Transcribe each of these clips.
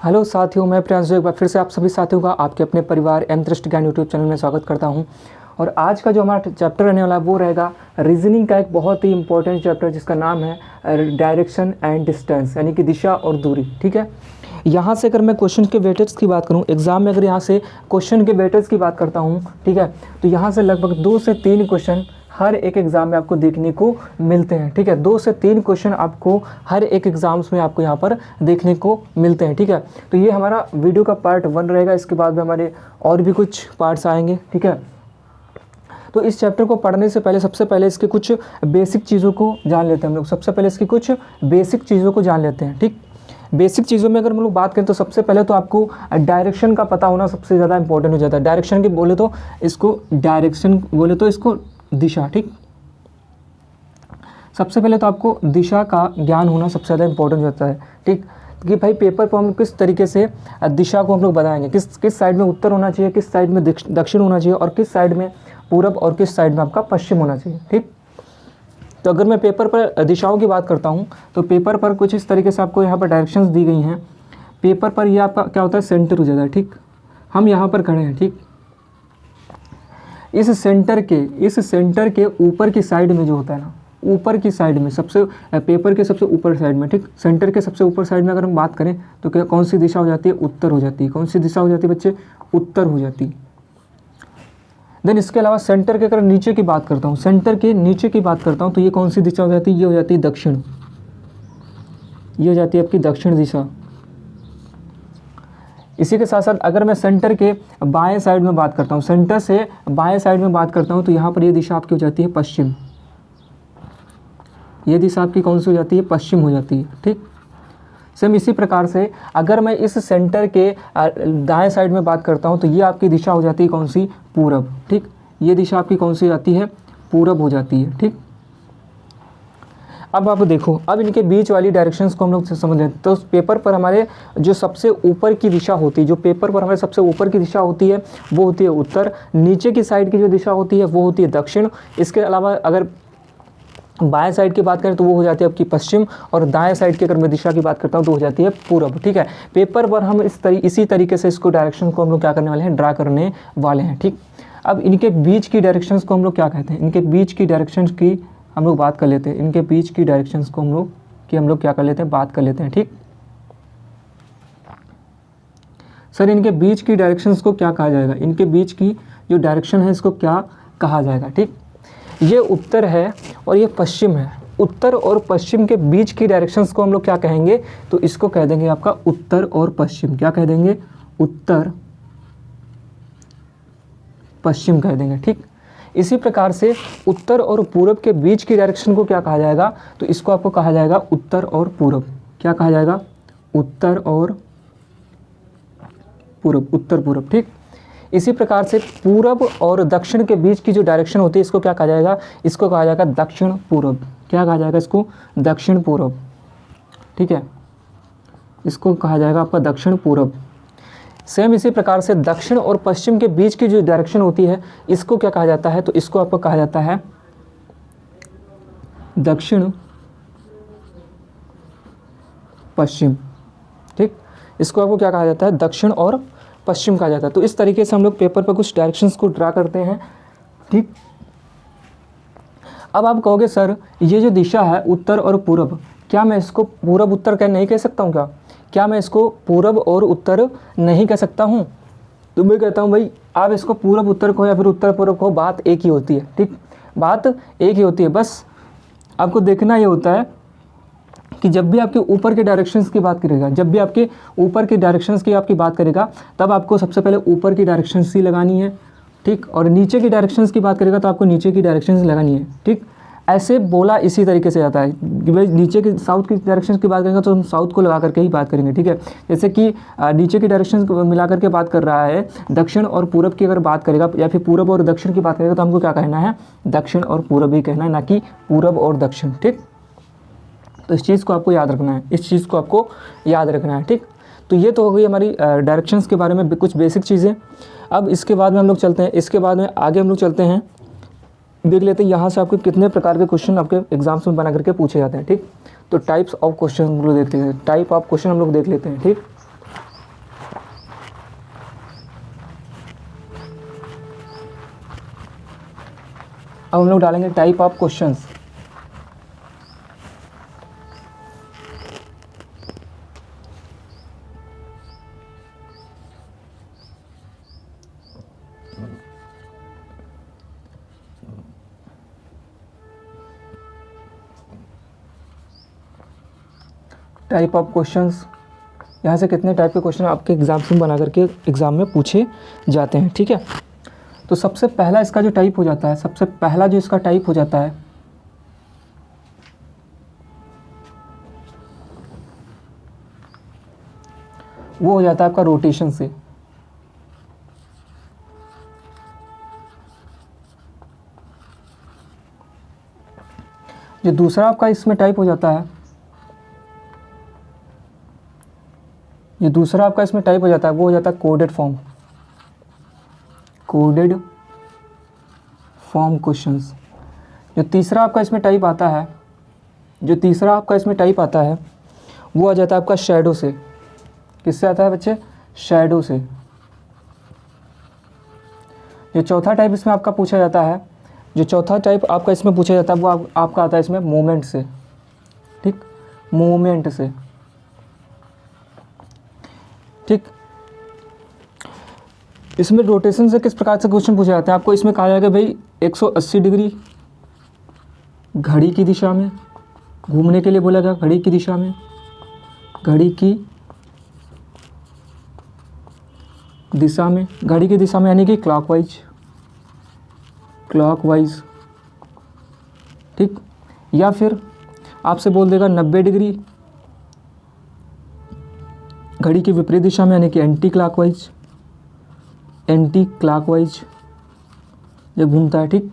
Hello साथियों, मैं प्रियांशु एक बार फिर से आप सभी साथियों का आपके अपने परिवार एम दृष्टि ज्ञान यूट्यूब चैनल में स्वागत करता हूं। और आज का जो हमारा चैप्टर रहने वाला है वो रहेगा रीजनिंग का एक बहुत ही इंपॉर्टेंट चैप्टर जिसका नाम है डायरेक्शन एंड डिस्टेंस, यानी कि दिशा और दूरी। ठीक है, यहाँ से अगर मैं क्वेश्चन के वेटेज की बात करूँ, एग्जाम में अगर यहाँ से क्वेश्चन के वेटेज की बात करता हूँ, ठीक है, तो यहाँ से लगभग 2 से 3 क्वेश्चन हर एक एग्ज़ाम में आपको देखने को मिलते हैं। ठीक है, 2 से 3 क्वेश्चन आपको हर एक एग्ज़ाम्स में आपको यहाँ पर देखने को मिलते हैं। ठीक है, तो ये हमारा वीडियो का पार्ट 1 रहेगा। इसके बाद में हमारे और भी कुछ पार्ट्स आएंगे। ठीक है, तो इस चैप्टर को पढ़ने से पहले सबसे पहले इसके कुछ बेसिक चीज़ों को जान लेते हैं हम लोग। सबसे पहले इसकी कुछ बेसिक चीज़ों को जान लेते हैं। ठीक, बेसिक चीज़ों में अगर हम लोग बात करें तो सबसे पहले तो आपको डायरेक्शन का पता होना सबसे ज़्यादा इंपॉर्टेंट हो जाता है। डायरेक्शन की बोले तो इसको दिशा। ठीक, सबसे पहले तो आपको दिशा का ज्ञान होना सबसे ज़्यादा इंपॉर्टेंट हो जाता है। ठीक, कि भाई पेपर पर हम किस तरीके से दिशा को हम लोग बताएंगे, किस साइड में उत्तर होना चाहिए, किस साइड में दक्षिण होना चाहिए, और किस साइड में पूरब और किस साइड में आपका पश्चिम होना चाहिए। ठीक, तो अगर मैं पेपर पर दिशाओं की बात करता हूँ तो पेपर पर कुछ इस तरीके से आपको यहाँ पर डायरेक्शंस दी गई हैं। पेपर पर ये आपका क्या होता है, सेंटर हो जाता है। ठीक, हम यहाँ पर खड़े हैं। ठीक, इस सेंटर के ऊपर की साइड में जो होता है ना, ऊपर की साइड में सबसे पेपर के सबसे ऊपर साइड में, ठीक, सेंटर के सबसे ऊपर साइड में अगर हम बात करें तो क्या कौन सी दिशा हो जाती है, उत्तर हो जाती है। कौन सी दिशा हो जाती है बच्चे, उत्तर हो जाती है। देन इसके अलावा सेंटर के अगर नीचे की बात करता हूँ, सेंटर के नीचे की बात करता हूँ तो ये कौन सी दिशा हो जाती है, ये हो जाती है दक्षिण। ये हो जाती है आपकी दक्षिण दिशा। इसी के साथ साथ अगर मैं सेंटर के बाएं साइड में बात करता हूँ, सेंटर से बाएं साइड में बात करता हूँ तो यहाँ पर ये दिशा आपकी हो जाती है पश्चिम। ये दिशा आपकी कौन सी हो जाती है, पश्चिम हो जाती है। ठीक, सेम इसी प्रकार से अगर मैं इस सेंटर के दाएं साइड में बात करता हूँ तो ये आपकी दिशा हो जाती है कौन सी, पूरब। ठीक, ये दिशा आपकी कौन सी हो जाती है, पूरब हो जाती है। ठीक, अब आप देखो, अब इनके बीच वाली डायरेक्शंस को हम लोग समझ लें। तो पेपर पर हमारे जो सबसे ऊपर की दिशा होती है, जो पेपर पर हमारे सबसे ऊपर की दिशा होती है वो होती है उत्तर। नीचे की साइड की जो दिशा होती है वो होती है दक्षिण। इसके अलावा अगर बाएं साइड की बात करें तो वो हो जाती है आपकी पश्चिम, और दाएं साइड की अगर मैं दिशा की बात करता हूँ तो हो जाती है पूरब। ठीक है, पेपर पर हम इसी तरीके से इसको डायरेक्शन को हम लोग क्या करने वाले हैं, ड्रा करने वाले हैं। ठीक, अब इनके बीच की डायरेक्शंस को हम लोग क्या कहते हैं, इनके बीच की डायरेक्शंस की हम लोग बात कर लेते हैं। इनके बीच की डायरेक्शंस को हम लोग क्या कर लेते हैं, बात कर लेते हैं। ठीक, सर इनके बीच की डायरेक्शंस को क्या कहा जाएगा, इनके बीच की जो डायरेक्शन है इसको क्या कहा जाएगा। ठीक, ये उत्तर है और ये पश्चिम है। उत्तर और पश्चिम के बीच की डायरेक्शंस को हम लोग क्या कहेंगे, तो इसको कह देंगे आपका उत्तर और पश्चिम। क्या कह देंगे, उत्तर पश्चिम कह देंगे। ठीक, इसी प्रकार से उत्तर और पूरब के बीच की डायरेक्शन को क्या कहा जाएगा, तो इसको आपको कहा जाएगा उत्तर और पूरब। क्या कहा जाएगा, उत्तर और पूरब, उत्तर पूरब। ठीक, इसी प्रकार से पूरब और दक्षिण के बीच की जो डायरेक्शन होती है इसको क्या कहा जाएगा, इसको कहा जाएगा दक्षिण पूरब। क्या कहा जाएगा इसको, दक्षिण पूरब। ठीक है, इसको कहा जाएगा आपका दक्षिण पूरब। सेम इसी प्रकार से दक्षिण और पश्चिम के बीच की जो डायरेक्शन होती है इसको क्या कहा जाता है, तो इसको आपको कहा जाता है दक्षिण पश्चिम। ठीक, इसको आपको क्या कहा जाता है, दक्षिण और पश्चिम कहा जाता है। तो इस तरीके से हम लोग पेपर पर कुछ डायरेक्शंस को ड्रा करते हैं। ठीक, अब आप कहोगे सर ये जो दिशा है उत्तर और पूरब, क्या मैं इसको पूरब उत्तर नहीं कह सकता हूँ, क्या मैं इसको पूरब और उत्तर नहीं कह सकता हूँ? तो मैं कहता हूँ भाई आप इसको पूरब उत्तर कहो या फिर उत्तर पूरब कहो, बात एक ही होती है। ठीक, बात एक ही होती है। बस आपको देखना ये होता है कि जब भी आपके ऊपर के डायरेक्शंस की बात करेगा, जब भी आपके ऊपर की डायरेक्शंस की आपकी बात करेगा तब आपको सबसे पहले ऊपर की डायरेक्शंस ही लगानी है। ठीक, और नीचे की डायरेक्शंस की बात करेगा तो आपको नीचे की डायरेक्शंस लगानी है। ठीक, ऐसे बोला इसी तरीके से जाता है कि भाई नीचे की साउथ की डायरेक्शंस की बात करेंगे तो हम साउथ को लगा करके ही बात करेंगे। ठीक है, जैसे कि नीचे की डायरेक्शंस मिला करके बात कर रहा है, दक्षिण और पूरब की अगर बात करेगा या फिर पूरब और दक्षिण की बात करेगा तो हमको क्या कहना है, दक्षिण और पूरब ही कहना है, ना कि पूरब और दक्षिण। ठीक, तो इस चीज़ को आपको याद रखना है, इस चीज़ को आपको याद रखना है। ठीक, तो ये तो हो गई हमारी डायरेक्शंस के बारे में कुछ बेसिक चीज़ें। अब इसके बाद में हम लोग चलते हैं, इसके बाद में आगे हम लोग चलते हैं, देख लेते हैं यहाँ से आपके कितने प्रकार के क्वेश्चन आपके एग्जाम्स में बना करके पूछे जाते हैं। ठीक, तो टाइप्स ऑफ क्वेश्चन हम लोग देख लेते हैं, टाइप ऑफ क्वेश्चन हम लोग देख लेते हैं। ठीक, अब हम लोग डालेंगे type of questions. Type of questions, यहाँ से कितने टाइप के क्वेश्चन आपके एग्जाम से बना करके एग्ज़ाम में पूछे जाते हैं, ठीक है। तो सबसे पहला इसका जो टाइप हो जाता है, सबसे पहला जो इसका टाइप हो जाता है वो हो जाता है आपका रोटेशन से। जो दूसरा आपका इसमें टाइप हो जाता है, जो दूसरा आपका इसमें टाइप हो जाता है वो हो जाता है coded form, coded form questions. जो तीसरा आपका इसमें टाइप आता है, जो तीसरा आपका इसमें टाइप आता है वो आ जाता है आपका शैडो से। किससे आता है बच्चे? शैडो से। जो चौथा टाइप इसमें आपका पूछा जाता है, जो चौथा टाइप आपका इसमें पूछा जाता है वो आपका आता है इसमें मूवमेंट से, ठीक, मूवमेंट से, ठीक। इसमें रोटेशन से किस प्रकार से क्वेश्चन पूछे जाते हैं, आपको इसमें कहा जाएगा भाई 180 डिग्री घड़ी की दिशा में घूमने के लिए बोला गया, घड़ी की दिशा में, घड़ी की दिशा में, घड़ी की दिशा में यानी कि क्लॉकवाइज, क्लॉकवाइज, ठीक। या फिर आपसे बोल देगा 90 डिग्री घड़ी की विपरीत दिशा में यानी कि एंटी क्लॉकवाइज, एंटी क्लॉकवाइज जब घूमता है, ठीक।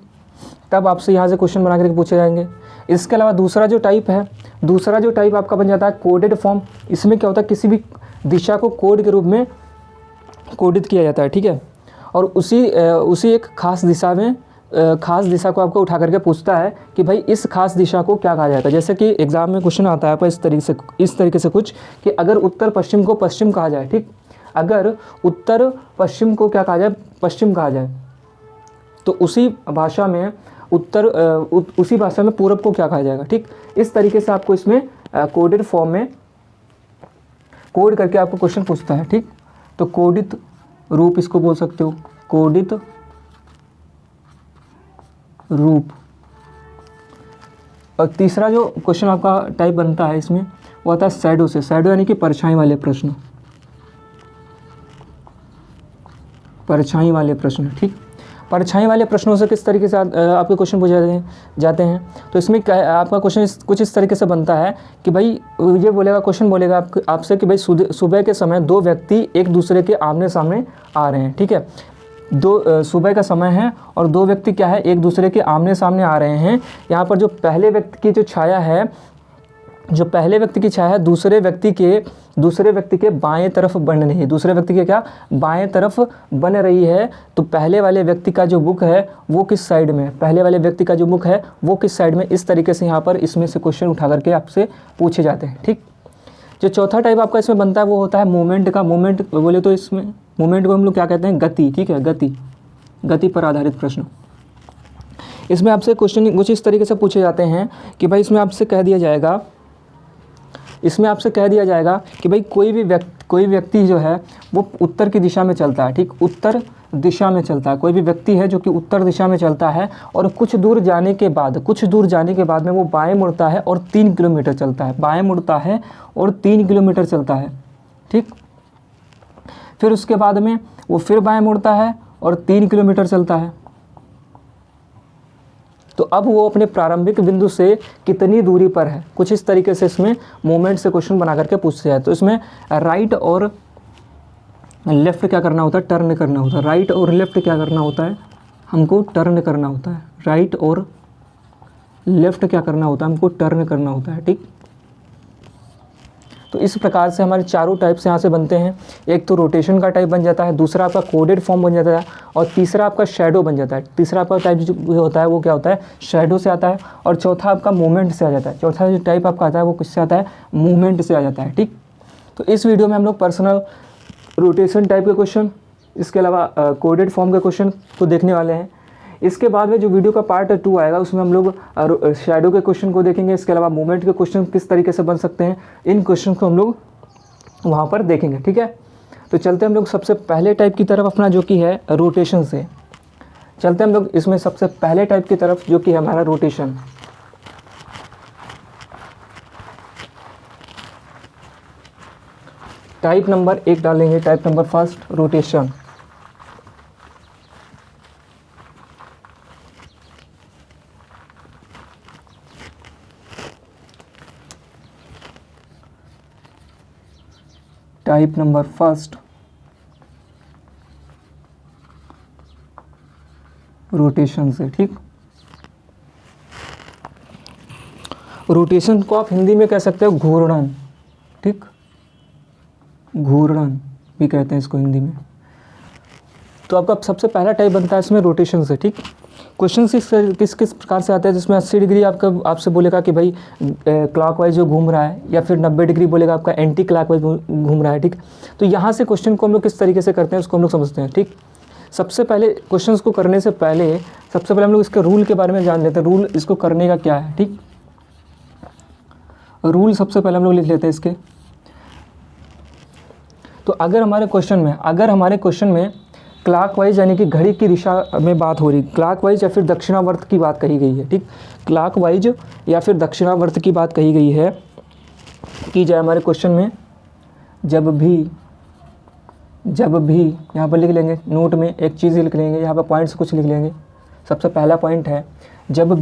तब आपसे यहाँ से क्वेश्चन बना करके पूछे जाएंगे। इसके अलावा दूसरा जो टाइप है, दूसरा जो टाइप आपका बन जाता है कोडेड फॉर्म। इसमें क्या होता है, किसी भी दिशा को कोड के रूप में कोडित किया जाता है, ठीक है। और उसी एक खास दिशा में खास दिशा को आपको उठा करके पूछता है कि भाई इस खास दिशा को क्या कहा जाता है। जैसे कि एग्ज़ाम में क्वेश्चन आता है आपका इस तरीके से कुछ कि अगर उत्तर पश्चिम को पश्चिम कहा जाए, ठीक, अगर उत्तर पश्चिम को क्या कहा जाए, पश्चिम कहा जाए, तो उसी भाषा में उसी भाषा में पूरब को क्या कहा जाएगा, ठीक। इस तरीके से आपको इसमें कोडेड फॉर्म में कोड करके आपको क्वेश्चन पूछता है, ठीक। तो कोडित रूप इसको बोल सकते हो, कोडित रूप। और तीसरा जो क्वेश्चन आपका टाइप बनता है इसमें वो आता है शैडो से। शैडो यानी कि परछाई वाले प्रश्न, परछाई वाले प्रश्न, ठीक। परछाई वाले प्रश्नों से किस तरीके से आपके क्वेश्चन पूछे जाते हैं, तो इसमें आपका क्वेश्चन कुछ इस तरीके से बनता है कि भाई ये बोलेगा, क्वेश्चन बोलेगा आपसे कि भाई सुबह के समय दो व्यक्ति एक दूसरे के आमने सामने आ रहे हैं, ठीक है। सुबह का समय है और दो व्यक्ति क्या है, एक दूसरे के आमने सामने आ रहे हैं। यहाँ पर जो पहले व्यक्ति की जो छाया है, जो पहले व्यक्ति की छाया है दूसरे व्यक्ति के बाएं तरफ बन रही है, दूसरे व्यक्ति के क्या बाएं तरफ बन रही है। तो पहले वाले व्यक्ति का जो मुख है वो किस साइड में, पहले वाले व्यक्ति का जो मुख है वो किस साइड में, इस तरीके से यहाँ पर इसमें से क्वेश्चन उठा करके आपसे पूछे जाते हैं, ठीक। जो चौथा टाइप आपका इसमें बनता है वो होता है मूवमेंट का। मूवमेंट बोले तो इसमें मूवमेंट को हम लोग क्या कहते हैं, गति, ठीक है, गति पर आधारित प्रश्न। इसमें आपसे क्वेश्चन कुछ इस तरीके से पूछे जाते हैं कि भाई इसमें आपसे कह दिया जाएगा कि भाई कोई व्यक्ति जो है वो उत्तर की दिशा में चलता है, ठीक, उत्तर दिशा में चलता है। कोई भी व्यक्ति है जो कि उत्तर दिशा में चलता है और कुछ दूर जाने के बाद में वो बाएं मुड़ता है और 3 किलोमीटर चलता है, बाएं मुड़ता है और 3 किलोमीटर चलता है, ठीक। फिर उसके बाद में वो फिर बाएं मुड़ता है और 3 किलोमीटर चलता है। तो अब वो अपने प्रारंभिक बिंदु से कितनी दूरी पर है, कुछ इस तरीके से इसमें मूवमेंट से क्वेश्चन बना करके पूछते हैं। तो इसमें राइट और लेफ़्ट क्या करना होता है, टर्न करना होता है। राइट और लेफ़्ट क्या करना होता है, हमको टर्न करना होता है। राइट और लेफ़्ट क्या करना होता है, हमको टर्न करना होता है, ठीक। तो इस प्रकार से हमारे चारों टाइप्स यहाँ से बनते हैं। एक तो रोटेशन का टाइप बन जाता है, दूसरा आपका कोडेड फॉर्म बन जाता है और तीसरा आपका शैडो बन जाता है। तीसरा आपका टाइप जो होता है वो क्या होता है, शैडो से आता है और चौथा आपका मूवमेंट से आ जाता है। चौथा जो टाइप आपका आता है वो किससे आता है, मूवमेंट से आ जाता है, ठीक। तो इस वीडियो में हम लोग पर्सनल रोटेशन टाइप के क्वेश्चन, इसके अलावा कोडेड फॉर्म के क्वेश्चन को देखने वाले हैं। इसके बाद में जो वीडियो का पार्ट 2 आएगा उसमें हम लोग शैडो के क्वेश्चन को देखेंगे, इसके अलावा मूवमेंट के क्वेश्चन किस तरीके से बन सकते हैं, इन क्वेश्चन को हम लोग वहाँ पर देखेंगे। ठीक है, तो चलते हम लोग सबसे पहले टाइप की तरफ अपना जो कि है रोटेशन से चलते हम लोग इसमें सबसे पहले टाइप की तरफ जो कि है हमारा रोटेशन। टाइप नंबर 1 डालेंगे, type number first rotation. Type number first rotation से। ठीक, रोटेशन को आप हिंदी में कह सकते हो घूर्णन। ठीक, घूर्णन भी कहते हैं इसको हिंदी में। तो आपका सबसे पहला टाइप बनता है इसमें रोटेशन से। ठीक, क्वेश्चन किस किस प्रकार से आता है, जिसमें 80 डिग्री आपसे बोलेगा कि भाई क्लॉकवाइज जो घूम रहा है, या फिर 90 डिग्री बोलेगा आपका एंटी क्लॉकवाइज घूम रहा है। ठीक, तो यहाँ से क्वेश्चन को हम लोग किस तरीके से करते हैं उसको हम लोग समझते हैं। ठीक, सबसे पहले क्वेश्चंस को करने से पहले सबसे पहले हम लोग इसके रूल के बारे में जान लेते हैं। रूल इसको करने का क्या है। ठीक, रूल सबसे पहले हम लोग लिख लेते हैं इसके। तो अगर हमारे क्वेश्चन में क्लॉकवाइज यानी कि घड़ी की दिशा में बात हो रही, क्लॉकवाइज या फिर दक्षिणावर्त की बात कही गई है। ठीक, क्लॉकवाइज या फिर दक्षिणावर्त की बात कही गई है की जाए हमारे क्वेश्चन में, जब भी यहाँ पर लिख लेंगे, नोट में एक चीज़ लिख लेंगे, यहाँ पर पॉइंट्स कुछ लिख लेंगे। सबसे पहला पॉइंट है, जब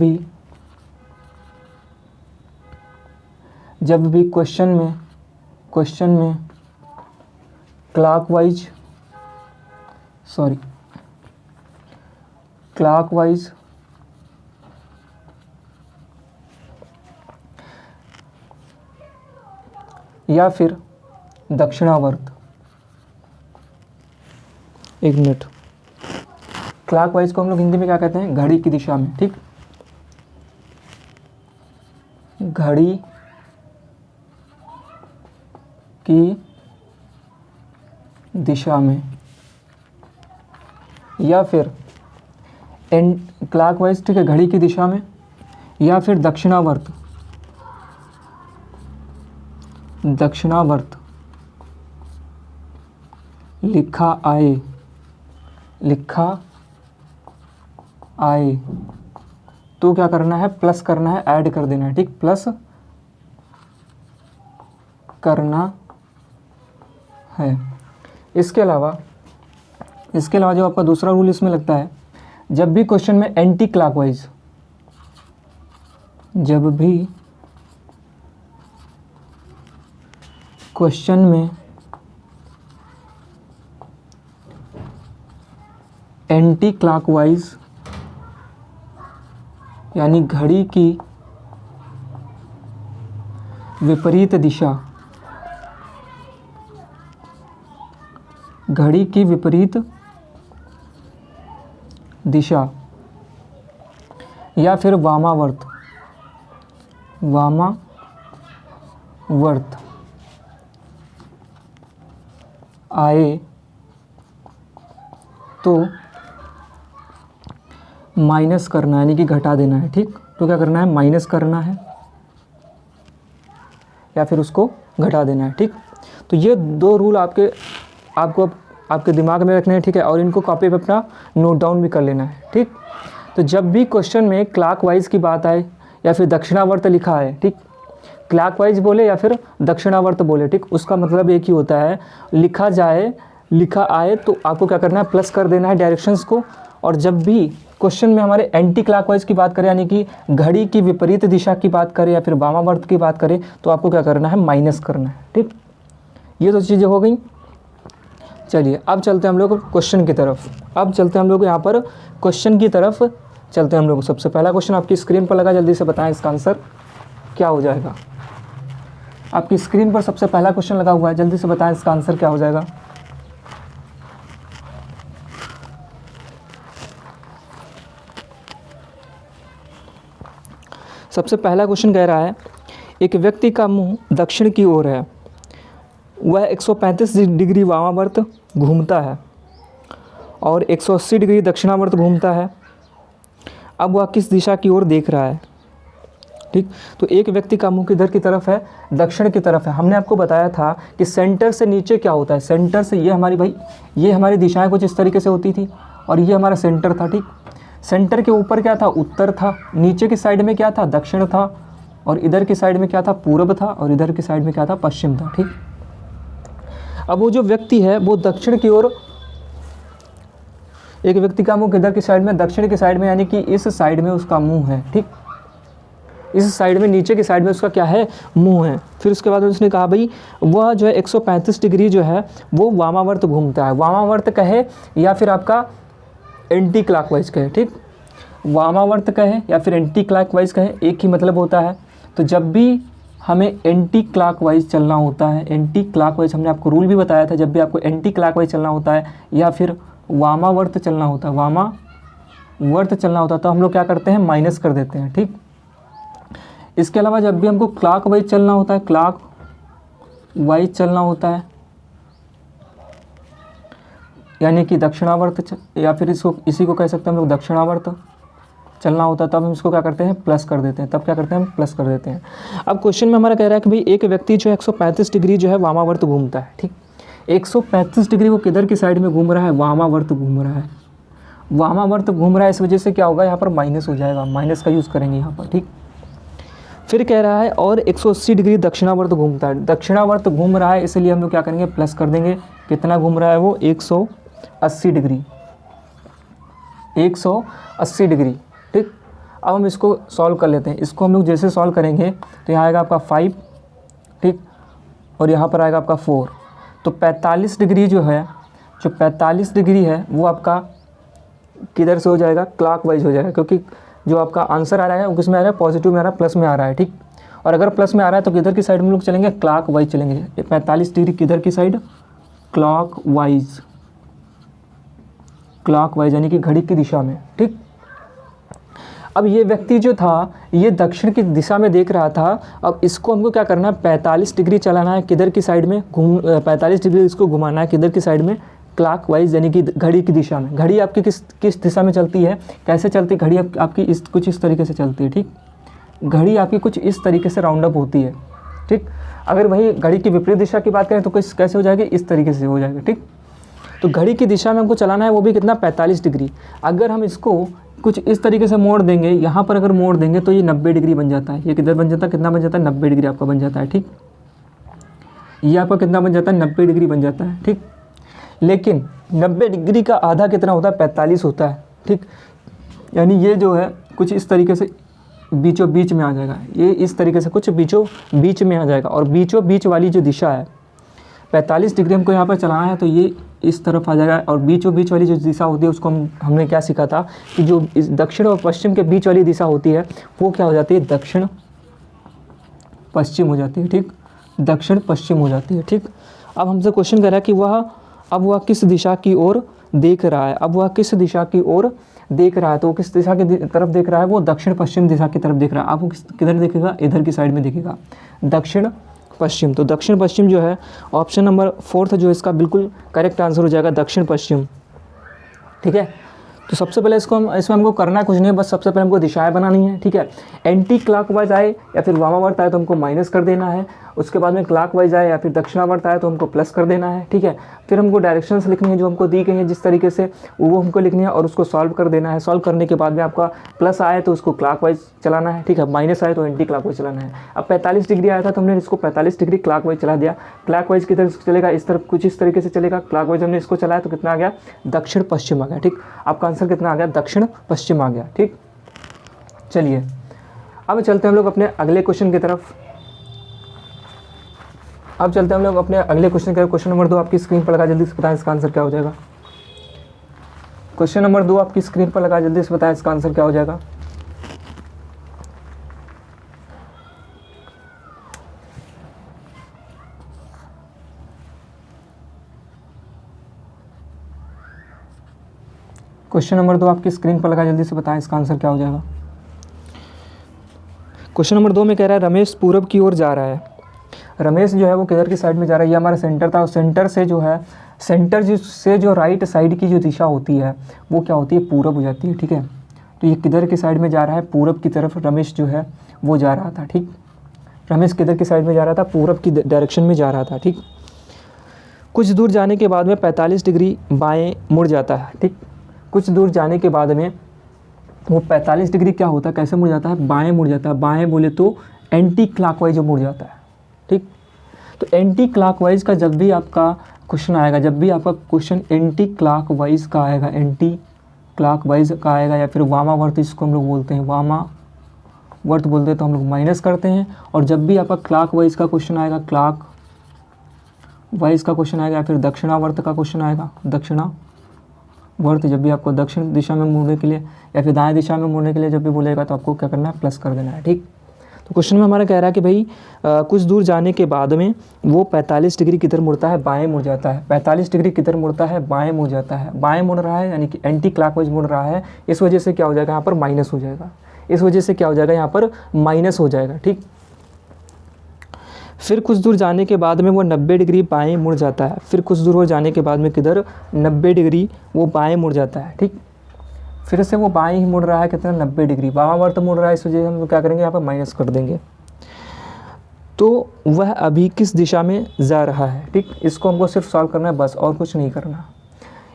भी क्वेश्चन में क्लॉकवाइज या फिर दक्षिणावर्त, एक मिनट, क्लॉकवाइज को हम लोग हिंदी में क्या कहते हैं, घड़ी की दिशा में। ठीक, घड़ी की दिशा में, या फिर क्लॉकवाइज, ठीक है, घड़ी की दिशा में, या फिर दक्षिणावर्त लिखा आए तो क्या करना है, प्लस करना है, ऐड कर देना है। ठीक, प्लस करना है। इसके अलावा जो आपका दूसरा रूल इसमें लगता है, जब भी क्वेश्चन में एंटी क्लॉकवाइज, जब भी क्वेश्चन में एंटी क्लॉकवाइज यानी घड़ी की विपरीत दिशा, घड़ी की विपरीत दिशा, या फिर वामावर्त आए तो माइनस करना है, यानी कि घटा देना है। ठीक, तो क्या करना है, माइनस करना है या फिर उसको घटा देना है। ठीक, तो ये दो रूल आपको आपके दिमाग में रखने हैं। ठीक है, और इनको कॉपी पे अपना नोट डाउन भी कर लेना है। ठीक, तो जब भी क्वेश्चन में क्लॉकवाइज की बात आए या फिर दक्षिणावर्त लिखा है, ठीक, क्लॉकवाइज बोले या फिर दक्षिणावर्त बोले, ठीक, उसका मतलब एक ही होता है, लिखा आए तो आपको क्या करना है, प्लस कर देना है डायरेक्शंस को। और जब भी क्वेश्चन में हमारे एंटी क्लॉकवाइज की बात करें, यानी कि घड़ी की विपरीत दिशा की बात करें या फिर वामावर्त की बात करें, तो आपको क्या करना है, माइनस करना है। ठीक, ये तो चीज़ें हो गई। चलिए अब चलते हैं हम लोग क्वेश्चन की तरफ। यहाँ पर क्वेश्चन की तरफ चलते हैं हम लोग। सबसे पहला क्वेश्चन आपकी स्क्रीन पर लगा, जल्दी से बताएं इसका आंसर क्या हो जाएगा। आपकी स्क्रीन पर सबसे पहला क्वेश्चन लगा हुआ है, जल्दी से बताएं इसका आंसर क्या हो जाएगा। सबसे पहला क्वेश्चन कह रहा है, एक व्यक्ति का मुंह दक्षिण की ओर है, वह 135 डिग्री वामावर्त घूमता है और 180 डिग्री दक्षिणावर्त घूमता है। अब वह किस दिशा की ओर देख रहा है। ठीक, तो एक व्यक्ति का मुंह किधर की तरफ है, दक्षिण की तरफ है। हमने आपको बताया था कि सेंटर से नीचे क्या होता है, सेंटर से ये हमारी भाई ये हमारी दिशाएं कुछ इस तरीके से होती थी और ये हमारा सेंटर था। ठीक, सेंटर के ऊपर क्या था, उत्तर था, नीचे की साइड में क्या था, दक्षिण था, और इधर की साइड में क्या था, पूर्व था, और इधर की साइड में क्या था, पश्चिम था। ठीक, अब वो जो व्यक्ति है वो दक्षिण की ओर, एक व्यक्ति का मुंह किधर की साइड में, दक्षिण की साइड में, यानी कि इस साइड में उसका मुंह है। ठीक, इस साइड में, नीचे की साइड में उसका क्या है, मुंह है। फिर उसके बाद उसने कहा भाई वह जो है 135 डिग्री जो है वो वामावर्त घूमता है। वामावर्त कहे या फिर आपका एंटी क्लॉकवाइज कहे। ठीक, वामावर्त कहे या फिर एंटी क्लॉकवाइज कहे, एक ही मतलब होता है। तो जब भी हमें एंटी क्लॉकवाइज चलना होता है, एंटी क्लॉकवाइज हमने आपको रूल भी बताया था, जब भी आपको एंटी क्लॉकवाइज चलना होता है या फिर वामावर्त चलना होता है, वामावर्त चलना होता है, तो हम लोग क्या करते हैं, माइनस कर देते हैं। ठीक, इसके अलावा जब भी हमको क्लॉकवाइज चलना होता है, क्लॉकवाइज चलना होता है, यानी कि दक्षिणावर्त या फिर इसी को कह सकते हैं हम लोग दक्षिणावर्त चलना होता है, तब हम इसको क्या करते हैं, प्लस कर देते हैं। तब क्या करते हैं, हम प्लस कर देते हैं। अब क्वेश्चन में हमारा कह रहा है कि भाई एक व्यक्ति जो है 135 डिग्री जो है वामावर्त घूमता है। ठीक, 135 डिग्री वो किधर की साइड में घूम रहा है, वामावर्त घूम रहा है। वामावर्त घूम रहा है, इस वजह से क्या होगा, यहाँ पर माइनस हो जाएगा, माइनस का यूज़ करेंगे यहाँ पर। ठीक, फिर कह रहा है और 180 डिग्री दक्षिणावर्त घूमता है। दक्षिणावर्त घूम रहा है, इसलिए हम लोग क्या करेंगे, प्लस कर देंगे। कितना घूम रहा है वो, 180 डिग्री, 180 डिग्री। ठीक, अब हम इसको सॉल्व कर लेते हैं। इसको हम लोग जैसे सॉल्व करेंगे तो यहाँ आएगा आपका 5, ठीक, और यहाँ पर आएगा आपका 4। तो 45 डिग्री जो है, जो 45 डिग्री है वो आपका किधर से हो जाएगा, क्लॉकवाइज हो जाएगा, क्योंकि जो आपका आंसर आ रहा है वो किस में आ रहा है, पॉजिटिव में आ रहा है, प्लस में आ रहा है। ठीक, और अगर प्लस में आ रहा है तो किधर की साइड में लोग चलेंगे, क्लॉकवाइज चलेंगे। 45 डिग्री किधर की साइड, क्लॉकवाइज, क्लॉकवाइज यानी कि घड़ी की दिशा में। ठीक, अब ये व्यक्ति जो था ये दक्षिण की दिशा में देख रहा था। अब इसको हमको क्या करना है, 45 डिग्री चलाना है, किधर की साइड में, 45 डिग्री इसको घुमाना है, किधर की साइड में, क्लॉकवाइज यानी कि घड़ी की दिशा में। घड़ी आपकी किस दिशा में चलती है, कैसे चलती है घड़ी, आपकी कुछ इस तरीके से चलती है। ठीक, घड़ी आपकी कुछ इस तरीके से राउंड अप होती है। ठीक, अगर वही घड़ी की विपरीत दिशा की बात करें तो कैसे हो जाएगी, इस तरीके से हो जाएगा। ठीक, तो घड़ी की दिशा में हमको चलाना है, वो भी कितना, 45 डिग्री। अगर हम इसको कुछ इस तरीके से मोड़ देंगे, यहाँ पर अगर मोड़ देंगे तो ये 90 डिग्री बन जाता है। ये किधर बन जाता है, कितना बन जाता है, 90 डिग्री आपका बन जाता है। ठीक, ये आपका कितना बन जाता है, 90 डिग्री बन जाता है। ठीक, लेकिन 90 डिग्री का आधा कितना होता है, 45 होता है। ठीक, यानी ये जो है कुछ इस तरीके से बीचों बीच में आ जाएगा, ये इस तरीके से कुछ बीचों बीच में आ जाएगा। और बीचों बीच वाली जो दिशा है, 45 डिग्री हमको यहाँ पर चलाना है, तो ये इस तरफ आ जाएगा। और बीचों बीच वाली जो दिशा होती है उसको हमने क्या सीखा था कि जो इस दक्षिण और पश्चिम के बीच वाली दिशा होती है वो क्या हो जाती है, दक्षिण पश्चिम हो जाती है। ठीक, दक्षिण पश्चिम हो जाती है। ठीक, अब हमसे क्वेश्चन कर रहा है कि वह किस दिशा की ओर देख रहा है। अब वह किस दिशा की ओर देख रहा है, तो किस दिशा की तरफ देख रहा है, वो दक्षिण पश्चिम दिशा की तरफ देख रहा है। आप वो किधर देखेगा, इधर की साइड में देखेगा, दक्षिण पश्चिम। तो दक्षिण पश्चिम जो है ऑप्शन नंबर 4 जो इसका बिल्कुल करेक्ट आंसर हो जाएगा, दक्षिण पश्चिम। ठीक है, तो सबसे पहले इसमें हमको करना कुछ नहीं है, बस सबसे पहले हमको दिशाएं बनानी है। ठीक है, एंटी क्लॉकवाइज आए या फिर वामावर्त आए तो हमको माइनस कर देना है। उसके बाद में क्लॉकवाइज आए या फिर दक्षिणावर्त आए तो हमको प्लस कर देना है। ठीक है, फिर हमको डायरेक्शंस लिखनी है जो हमको दी गई हैं जिस तरीके से, वो हमको लिखनी है और उसको सॉल्व कर देना है। सॉल्व करने के बाद में आपका प्लस आए तो उसको क्लॉकवाइज चलाना है। ठीक है, माइनस आए तो एंटी क्लॉकवाइज चलाना है। अब 45 डिग्री आया था तो हमने इसको 45 डिग्री क्लॉकवाइज चला दिया। क्लॉकवाइज की तरफ चलेगा, इस तरफ कुछ इस तरीके से चलेगा। क्लॉकवाइज हमने इसको चलाया तो कितना आ गया, दक्षिण पश्चिम आ गया। ठीक, आपका आंसर कितना आ गया, दक्षिण पश्चिम आ गया। ठीक, चलिए अब चलते हैं हम लोग अपने अगले क्वेश्चन की तरफ। अब चलते हैं हम लोग अपने अगले क्वेश्चन की तरफ। क्वेश्चन नंबर 2 आपकी स्क्रीन पर लगा, जल्दी से बताएं इसका आंसर क्या हो जाएगा। क्वेश्चन नंबर 2 आपकी स्क्रीन पर लगा, जल्दी से बताएं इसका आंसर क्या हो जाएगा। क्वेश्चन नंबर 2 आपकी स्क्रीन पर लगा, जल्दी से बताएं इसका आंसर क्या हो जाएगा। क्वेश्चन नंबर 2 में कह रहा है रमेश पूरब की ओर जा रहा है। रमेश जो है वो किधर की साइड में जा रहा है, ये हमारा सेंटर था। और सेंटर से जो है, सेंटर से जो राइट साइड की जो दिशा होती है वो क्या होती है, पूरब हो जाती है। ठीक है, तो ये किधर की साइड में जा रहा है, पूरब की तरफ रमेश जो है वो जा रहा था। ठीक, रमेश किधर की साइड में जा रहा था, पूरब की डायरेक्शन में जा रहा था। ठीक, कुछ दूर जाने के बाद में 45 डिग्री बाएं मुड़ जाता है। ठीक, कुछ दूर जाने के बाद में वो 45 डिग्री क्या होता है, कैसे मुड़ जाता है, बाएं मुड़ जाता है। बाएं बोले तो एंटी क्लॉकवाइज मुड़ जाता है। ठीक, तो एंटी क्लॉकवाइज का जब भी आपका क्वेश्चन आएगा, जब भी आपका क्वेश्चन एंटी क्लॉकवाइज का आएगा, एंटी क्लॉकवाइज का आएगा या फिर वामावर्त जिसको हम लोग बोलते हैं, वामावर्त बोलते हैं, तो हम लोग माइनस करते हैं। और जब भी आपका क्लॉकवाइज का क्वेश्चन आएगा, क्लॉकवाइज का क्वेश्चन आएगा या फिर दक्षिणावर्त का क्वेश्चन आएगा, दक्षिणावर्त जब भी आपको दक्षिण दिशा में मुड़ने के लिए या फिर दाएं दिशा में मुड़ने के लिए जब भी बोलेगा तो आपको क्या करना है, प्लस कर देना है। ठीक, तो क्वेश्चन में हमारा कह रहा है कि भाई कुछ दूर जाने के बाद में वो 45 डिग्री किधर मुड़ता है, बाएं मुड़ जाता है। 45 डिग्री किधर मुड़ता है, बाएं मुड़ जाता है। बाएं मुड़ रहा है यानी कि एंटी क्लॉकवाइज मुड़ रहा है, इस वजह से क्या हो जाएगा, यहाँ पर माइनस हो जाएगा। इस वजह से क्या हो जाएगा, यहाँ पर माइनस हो जाएगा। ठीक, फिर कुछ दूर जाने के बाद में वो 90 डिग्री बाएं मुड़ जाता है। फिर कुछ दूर जाने के बाद में किधर, 90 डिग्री वो बाएं मुड़ जाता है। ठीक, फिर से वो बाएं ही मुड़ रहा है, कितना, 90 डिग्री। वामावर्त मुड़ रहा है, इस वजह से हम क्या करेंगे, यहाँ पर माइनस कर देंगे। तो वह अभी किस दिशा में जा रहा है। ठीक, इसको हमको सिर्फ सॉल्व करना है बस, और कुछ नहीं करना।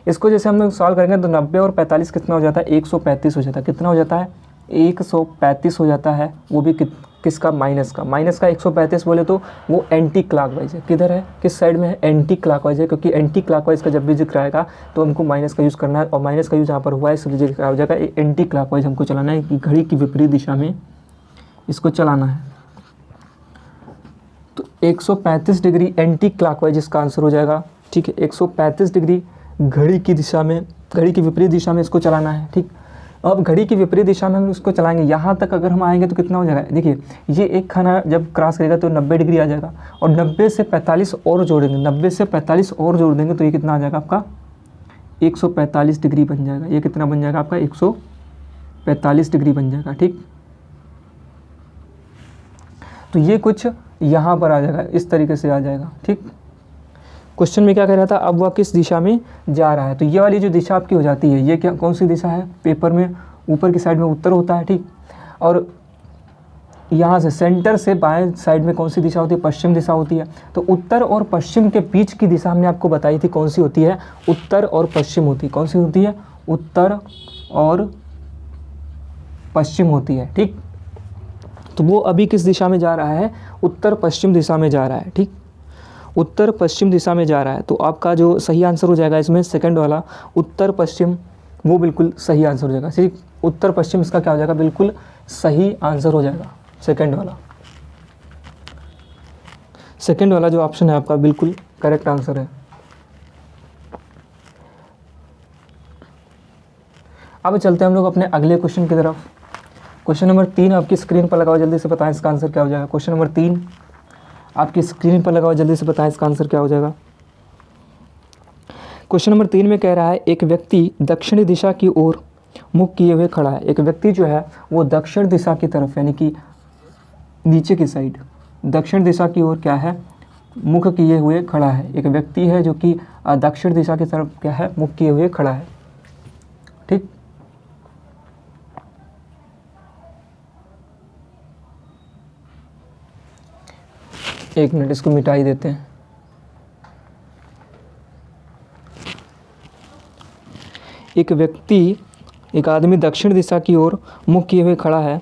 इसको जैसे हम लोग सॉल्व करेंगे तो 90 और 45 कितना हो जाता है, 135 हो जाता है। कितना हो जाता है, 135 हो जाता है। वो भी किसका, माइनस का। माइनस का 135 बोले तो वो एंटी क्लॉकवाइज है। किधर है, किस साइड में है, एंटी क्लॉकवाइज है, क्योंकि एंटी क्लॉकवाइज का जब भी जिक्र आएगा तो हमको माइनस का यूज़ करना है। और माइनस का यूज़ यहाँ पर हुआ है, इस वजह क्या हो जाएगा, एंटी क्लॉकवाइज हमको चलाना है कि घड़ी की विपरीत दिशा में इसको चलाना है। तो 135 डिग्री एंटी क्लॉकवाइज इसका आंसर हो जाएगा। ठीक है, 135 डिग्री घड़ी की दिशा में, घड़ी की विपरीत दिशा में इसको चलाना है। ठीक, अब घड़ी की विपरीत दिशा में हम इसको चलाएंगे। यहाँ तक अगर हम आएंगे तो कितना हो जाएगा, देखिए ये एक खाना जब क्रॉस करेगा तो 90 डिग्री आ जाएगा और 90 से 45 और जोड़ेंगे, 90 से 45 और जोड़ देंगे तो ये कितना आ जाएगा आपका, 145 डिग्री बन जाएगा। ये कितना बन जाएगा आपका, 145 डिग्री बन जाएगा। ठीक, तो ये कुछ यहाँ पर आ जाएगा, इस तरीके से आ जाएगा। ठीक, क्वेश्चन में क्या कह रहा था, अब वह किस दिशा में जा रहा है। तो ये वाली जो दिशा आपकी हो जाती है, ये क्या, कौन सी दिशा है, पेपर में ऊपर की साइड में उत्तर होता है। ठीक, और यहाँ से सेंटर से बाएं साइड में कौन सी दिशा होती है, पश्चिम दिशा होती है। तो उत्तर और पश्चिम के बीच की दिशा हमने आपको बताई थी कौन सी होती है, उत्तर और पश्चिम होती है। कौन सी होती है, उत्तर और पश्चिम होती है। ठीक, तो वो अभी किस दिशा में जा रहा है, उत्तर पश्चिम दिशा में जा रहा है। ठीक, उत्तर पश्चिम दिशा में जा रहा है। तो आपका जो सही आंसर हो जाएगा इसमें सेकंड वाला उत्तर पश्चिम, वो बिल्कुल सही आंसर हो जाएगा। सिर्फ उत्तर पश्चिम इसका क्या हो जाएगा, बिल्कुल सही आंसर हो जाएगा सेकंड वाला। सेकंड वाला जो ऑप्शन है आपका बिल्कुल करेक्ट आंसर है। अब चलते हैं हम लोग अपने अगले क्वेश्चन की तरफ। क्वेश्चन नंबर 3 आपकी स्क्रीन पर लगाओ, जल्दी से बताएं इसका आंसर क्या हो जाएगा। क्वेश्चन नंबर 3 आपकी स्क्रीन पर लगाओ, जल्दी से बताएं इसका आंसर क्या हो जाएगा। क्वेश्चन नंबर 3 में कह रहा है, एक व्यक्ति दक्षिणी दिशा की ओर मुख किए हुए खड़ा है। एक व्यक्ति जो है वो दक्षिण दिशा की तरफ यानी कि नीचे की साइड दक्षिण दिशा की ओर क्या है, मुख किए हुए खड़ा है। एक व्यक्ति है जो कि दक्षिण दिशा की तरफ क्या है, मुख किए हुए खड़ा है। ठीक, एक मिनट इसको मिटा ही देते हैं। एक व्यक्ति, एक आदमी दक्षिण दिशा की ओर मुख किए हुए खड़ा है।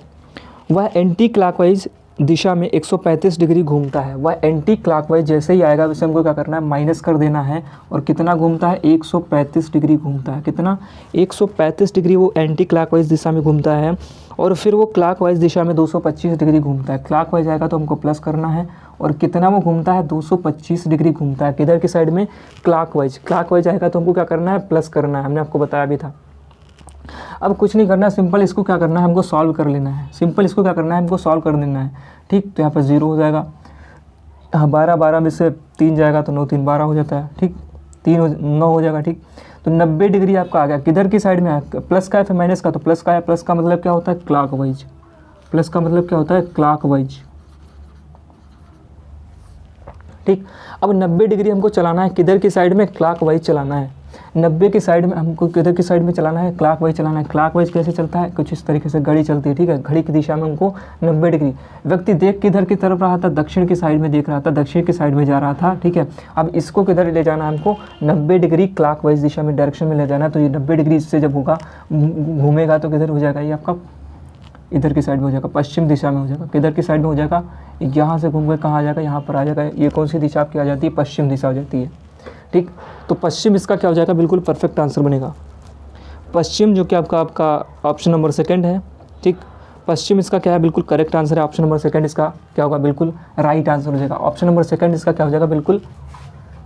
वह एंटी क्लॉकवाइज दिशा में 135 डिग्री घूमता है। वह एंटी क्लॉकवाइज जैसे ही आएगा वैसे हमको क्या करना है, माइनस कर देना है। और कितना घूमता है, 135 डिग्री घूमता है। कितना, 135 डिग्री वो एंटी क्लॉकवाइज दिशा में घूमता है। और फिर वो क्लॉकवाइज दिशा में 225 डिग्री घूमता है। क्लॉकवाइज आएगा तो हमको प्लस करना है। और कितना वो घूमता है, 225 डिग्री घूमता है। किधर की साइड में, क्लॉकवाइज। क्लॉकवाइज आएगा तो हमको क्या करना है, प्लस करना है। हमने आपको बताया भी था। अब कुछ नहीं करना है, सिंपल इसको क्या करना है, हमको सॉल्व कर लेना है। सिंपल इसको क्या करना है, हमको सॉल्व कर देना है। ठीक, तो यहाँ पर 0 हो जाएगा। हाँ, 12 में से 3 जाएगा तो 9 3 12 हो जाता है। ठीक, 9 हो जाएगा। ठीक, तो 90 डिग्री आपका आ गया। किधर की साइड में आया, प्लस का है फिर माइनस का, तो प्लस का है। प्लस का मतलब क्या होता है, क्लॉकवाइज। प्लस का मतलब क्या होता है, क्लॉकवाइज। ठीक, अब 90 डिग्री हमको चलाना है किधर की साइड में, क्लॉकवाइज चलाना है। 90 की साइड में हमको किधर की साइड में चलाना है, क्लॉकवाइज चलाना है। क्लॉकवाइज कैसे चलता है, कुछ इस तरीके से घड़ी चलती है, ठीक है। घड़ी की दिशा में हमको 90 डिग्री। व्यक्ति देख किधर की तरफ रहा था, दक्षिण की साइड में देख रहा था, दक्षिण की साइड में जा रहा था, ठीक है। अब इसको किधर ले जाना है हमको, 90 डिग्री क्लॉकवाइज दिशा में, डायरेक्शन में ले जाना है। तो ये 90 डिग्री इससे जब होगा घूमेगा तो किधर हो जाएगा, ये आपका इधर की साइड में हो जाएगा, पश्चिम दिशा में हो जाएगा। किधर की साइड में हो जाएगा, यहाँ से घूम के कहाँ आ जाएगा, यहाँ पर आ जाएगा। ये कौन सी दिशा आपकी आ जाती है, पश्चिम दिशा हो जाती है, ठीक। तो पश्चिम इसका क्या हो जाएगा, बिल्कुल परफेक्ट आंसर बनेगा पश्चिम, जो कि आपका ऑप्शन नंबर सेकंड है, ठीक। पश्चिम इसका क्या है, बिल्कुल करेक्ट आंसर है। ऑप्शन नंबर सेकंड इसका क्या होगा, बिल्कुल राइट आंसर हो जाएगा। ऑप्शन नंबर सेकंड इसका क्या हो जाएगा, बिल्कुल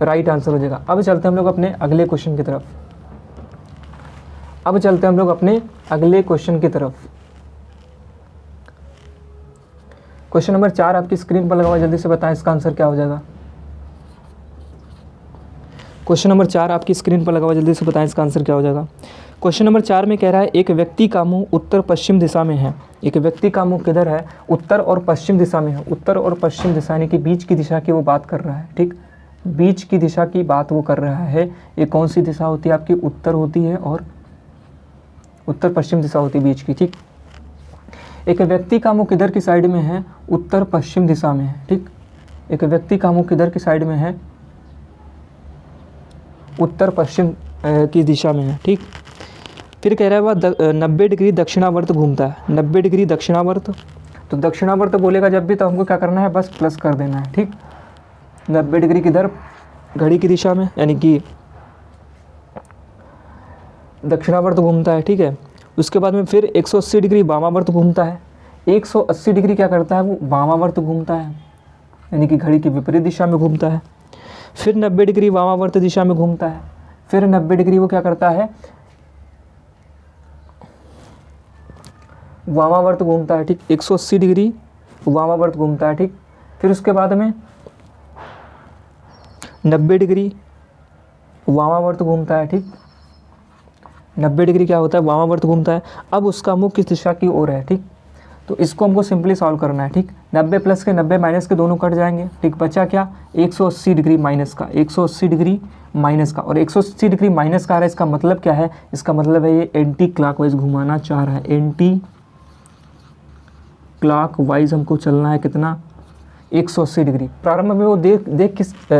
राइट आंसर हो जाएगा। अब चलते हैं हम लोग अपने अगले क्वेश्चन की तरफ। क्वेश्चन नंबर 4 आपकी स्क्रीन पर लगा हुआ, जल्दी से बताएं इसका आंसर क्या हो जाएगा। क्वेश्चन नंबर 4 आपकी स्क्रीन पर लगा हुआ, जल्दी से बताएं इसका आंसर क्या हो जाएगा। क्वेश्चन नंबर 4 में कह रहा है, एक व्यक्ति का मुंह उत्तर पश्चिम दिशा में है। एक व्यक्ति का मुंह किधर है, उत्तर और पश्चिम दिशा में है। उत्तर और पश्चिम दिशा यानी कि बीच की दिशा की वो बात कर रहा है, ठीक। बीच की दिशा की बात वो कर रहा है। ये कौन सी दिशा होती है आपकी, उत्तर होती है और उत्तर पश्चिम दिशा होती है बीच की, ठीक। एक व्यक्ति का मुंह किधर की साइड में है, उत्तर पश्चिम दिशा में है, ठीक। एक व्यक्ति का मुंह किधर की साइड में है, उत्तर पश्चिम की दिशा में है, ठीक। फिर कह रहा है वह 90 डिग्री दक्षिणावर्त घूमता है। 90 डिग्री दक्षिणावर्त, तो दक्षिणावर्त बोलेगा जब भी तो हमको क्या करना है, बस प्लस कर देना है, ठीक। 90 डिग्री किधर, घड़ी की दिशा में, यानी कि दक्षिणावर्त घूमता है, ठीक है। उसके बाद में फिर 180 डिग्री वामावर्त घूमता है। 180 डिग्री क्या करता है, वो वामावर्त घूमता है, यानी कि घड़ी की विपरीत दिशा में घूमता है। फिर 90 डिग्री वामावर्त दिशा में घूमता है। फिर 90 डिग्री वो क्या करता है, वामावर्त घूमता है, ठीक। 180 डिग्री वामावर्त घूमता है, ठीक। फिर उसके बाद में 90 डिग्री वामावर्त घूमता है, ठीक। 90 डिग्री क्या होता है, वामावर्त घूमता है। अब उसका मुख किस दिशा की ओर है, ठीक। तो इसको हमको सिंपली सॉल्व करना है, ठीक। 90 प्लस के 90 माइनस के दोनों कट जाएंगे, ठीक। बचा क्या, 180 डिग्री माइनस का, 180 डिग्री माइनस का, और 180 डिग्री माइनस का आ रहा है। इसका मतलब क्या है, इसका मतलब है ये एंटी क्लॉकवाइज घुमाना चाह रहा है। एंटी क्लॉकवाइज हमको चलना है कितना, 180 डिग्री। प्रारंभ में वो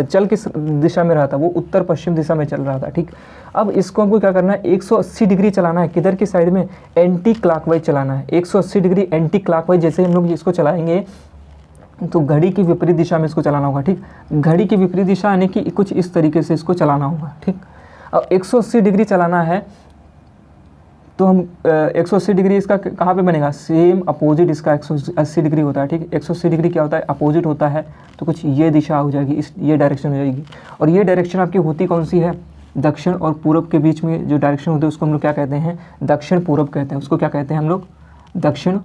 चल किस दिशा में रहा था, वो उत्तर पश्चिम दिशा में चल रहा था, ठीक। अब इसको हमको क्या करना है, 180 डिग्री चलाना है, किधर की साइड में, एंटी क्लॉकवाइज चलाना है। 180 डिग्री एंटी क्लॉकवाइज जैसे हम लोग इसको चलाएंगे तो घड़ी की विपरीत दिशा में इसको चलाना होगा, ठीक। घड़ी की विपरीत दिशा यानी कि कुछ इस तरीके से इसको चलाना होगा, ठीक। अब 180 डिग्री चलाना है तो हम 180 डिग्री इसका कहाँ पे बनेगा, सेम अपोजिट इसका 180 डिग्री होता है, ठीक। 180 डिग्री क्या होता है, अपोजिट होता है, तो कुछ ये दिशा हो जाएगी, ये डायरेक्शन हो जाएगी। और ये डायरेक्शन आपकी होती कौन सी है, दक्षिण और पूरब के बीच में जो डायरेक्शन होती है उसको हम लोग क्या कहते हैं, दक्षिण पूरब कहते हैं। उसको क्या कहते हैं हम लोग, दक्षिण,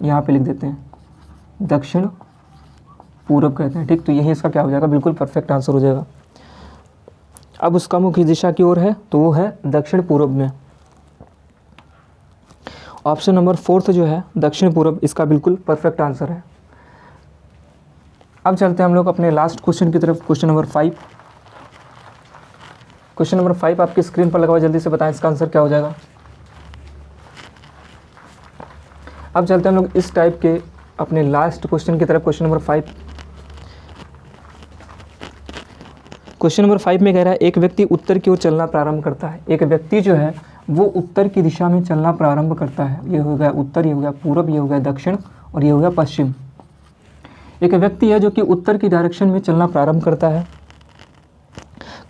यहाँ पे लिख देते हैं, दक्षिण पूरब कहते हैं, ठीक। तो यही इसका क्या हो जाएगा, बिल्कुल परफेक्ट आंसर हो जाएगा। अब उसका मुख किस दिशा की ओर है, तो वो है दक्षिण पूरब में। ऑप्शन नंबर 4 जो है दक्षिण पूरब, इसका बिल्कुल परफेक्ट आंसर है। अब चलते हैं हम लोग अपने लास्ट क्वेश्चन की तरफ, क्वेश्चन नंबर 5। क्वेश्चन नंबर 5 आपकी स्क्रीन पर लगा हुआ, जल्दी से बताएं इसका आंसर क्या हो जाएगा। अब चलते हैं हम लोग इस टाइप के अपने लास्ट क्वेश्चन की तरफ, क्वेश्चन नंबर 5। क्वेश्चन नंबर 5 में कह रहा है, एक व्यक्ति उत्तर की ओर चलना प्रारंभ करता है। एक व्यक्ति जो है वो उत्तर की दिशा में चलना प्रारंभ करता है। ये हो गया उत्तर, ये हो गया पूरब, ये हो गया दक्षिण और ये हो गया पश्चिम। एक व्यक्ति है जो कि उत्तर की डायरेक्शन में चलना प्रारंभ करता है।